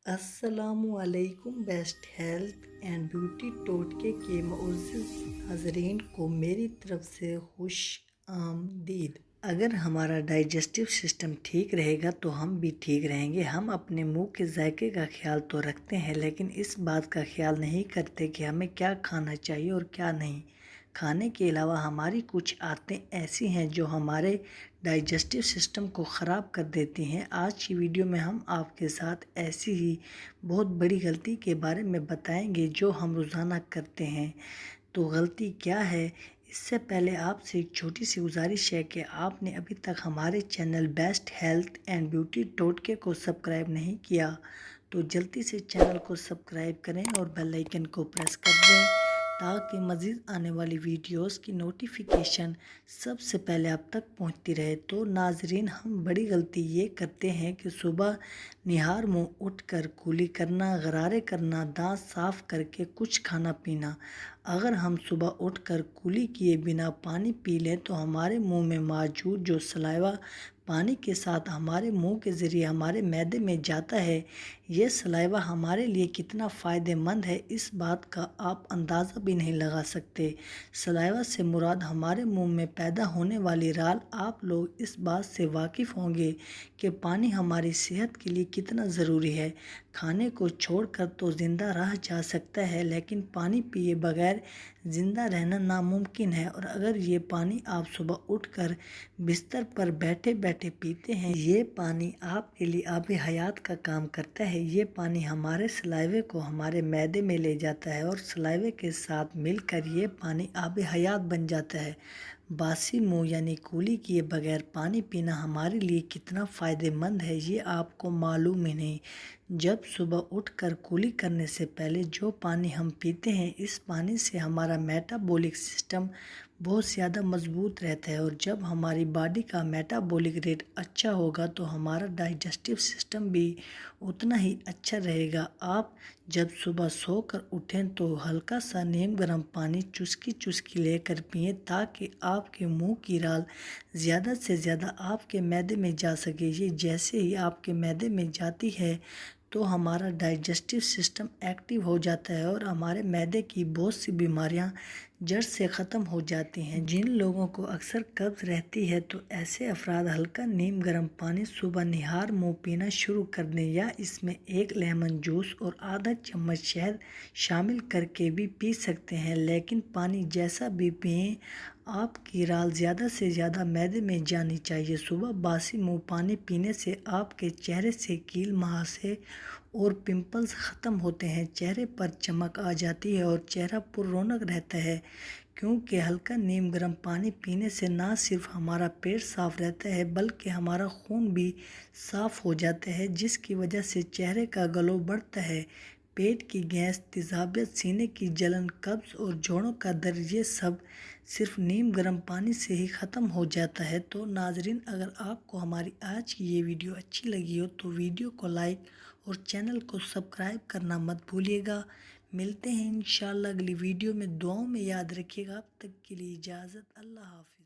السلام علیکم۔ Best health and beauty ٹوٹکے کے معزز حاضرین کو میری طرف سے خوش آمدید۔ اگر ہمارا ڈائجسٹو سسٹم ٹھیک رہے گا تو ہم بھی ٹھیک رہیں گے۔ ہم اپنے منہ کے ذائقے کا خیال تو رکھتے ہیں لیکن اس بات کا خیال نہیں کرتے کہ ہمیں کیا کھانا چاہیے اور کیا نہیں۔ کھانے کے علاوہ ہماری کچھ عادتیں ایسی ہیں جو ہمارے ڈائجسٹو سسٹم کو خراب کر دیتی ہیں۔ آج کی ویڈیو میں ہم آپ کے ساتھ ایسی ہی بہت بڑی غلطی کے بارے میں بتائیں گے جو ہم روزانہ کرتے ہیں۔ تو غلطی کیا ہے؟ اس سے پہلے آپ سے ایک چھوٹی سی گزارش ہے کہ آپ نے ابھی تک ہمارے channel best health and beauty ٹوٹکے کو سبسکرائب نہیں کیا تو جلدی سے چینل کو سبسکرائب کریں اور بیل آئیکن کو پریس کر دیں تاکہ مزید آنے والی ویڈیوز کی نوٹیفیکیشن سب سے پہلے آپ تک پہنچتی رہے۔ تو ناظرین، ہم بڑی غلطی یہ کرتے ہیں کہ صبح نہار منہ اٹھ کر کولی کرنا، غرارے کرنا، دانت صاف کر کے کچھ کھانا پینا۔ اگر ہم صبح اٹھ کر کولی کیے بنا پانی پی لیں تو ہمارے منہ میں موجود جو سلائیوا پانی کے ساتھ ہمارے منہ کے ذریعے ہمارے معدے میں جاتا ہے، یہ سلائیوا ہمارے لیے کتنا فائدہ مند ہے اس بات کا آپ اندازہ بھی نہیں لگا سکتے۔ سلائیوا سے مراد ہمارے منہ میں پیدا ہونے والی رال۔ آپ لوگ اس بات سے واقف ہوں گے کہ پانی ہماری صحت کے لیے کتنا ضروری ہے۔ کھانے کو چھوڑ کر تو زندہ رہا جا سکتا ہے لیکن پانی پیے بغیر زندہ رہنا ناممکن ہے، اور اگر یہ پانی آپ صبح اٹھ کر بستر پر بیٹھے بیٹھے پیتے ہیں، یہ پانی آپ کے لیے آب حیات کا کام کرتا ہے۔ یہ پانی ہمارے سلائیوے کو ہمارے معدے میں لے جاتا ہے اور سلائیوے کے ساتھ مل کر یہ پانی آب حیات بن جاتا ہے۔ باسی منہ یعنی کولی کیے بغیر پانی پینا ہمارے لیے کتنا فائدہ مند ہے یہ آپ کو معلوم ہی نہیں۔ جب صبح اٹھ کر کولی کرنے سے پہلے جو پانی ہم پیتے ہیں، اس پانی سے ہمارا میٹابولک سسٹم بہت زیادہ مضبوط رہتا ہے، اور جب ہماری باڈی کا میٹابولک ریٹ اچھا ہوگا تو ہمارا ڈائجسٹو سسٹم بھی اتنا ہی اچھا رہے گا۔ آپ جب صبح سو کر اٹھیں تو ہلکا سا نیم گرم پانی چسکی چسکی لے کر پئیں تاکہ آپ کے منہ کی رال زیادہ سے زیادہ آپ کے معدے میں جا سکے۔ یہ جیسے ہی آپ کے معدے میں جاتی ہے تو ہمارا ڈائجسٹو سسٹم ایکٹیو ہو جاتا ہے اور ہمارے معدے کی بہت سی بیماریاں جڑ سے ختم ہو جاتی ہیں۔ جن لوگوں کو اکثر قبض رہتی ہے تو ایسے افراد ہلکا نیم گرم پانی صبح نہار منہ پینا شروع کر دیں، یا اس میں ایک لیمن جوس اور آدھا چمچ شہد شامل کر کے بھی پی سکتے ہیں، لیکن پانی جیسا بھی پئیں، آپ کی رال زیادہ سے زیادہ معدے میں جانی چاہیے۔ صبح باسی منہ پانی پینے سے آپ کے چہرے سے کیل مہاسے اور پمپلز ختم ہوتے ہیں، چہرے پر چمک آ جاتی ہے اور چہرہ پر رونق رہتا ہے، کیونکہ ہلکا نیم گرم پانی پینے سے نہ صرف ہمارا پیٹ صاف رہتا ہے بلکہ ہمارا خون بھی صاف ہو جاتا ہے، جس کی وجہ سے چہرے کا گلو بڑھتا ہے۔ پیٹ کی گیس، تیزابیت، سینے کی جلن، قبض اور جوڑوں کا درد، یہ سب صرف نیم گرم پانی سے ہی ختم ہو جاتا ہے۔ تو ناظرین، اگر آپ کو ہماری آج کی یہ ویڈیو اچھی لگی ہو تو ویڈیو کو لائک اور چینل کو سبسکرائب کرنا مت بھولیے گا۔ ملتے ہیں انشاءاللہ اگلی ویڈیو میں، دعاؤں میں یاد رکھیے گا۔ اب تک کے لیے اجازت، اللہ حافظ۔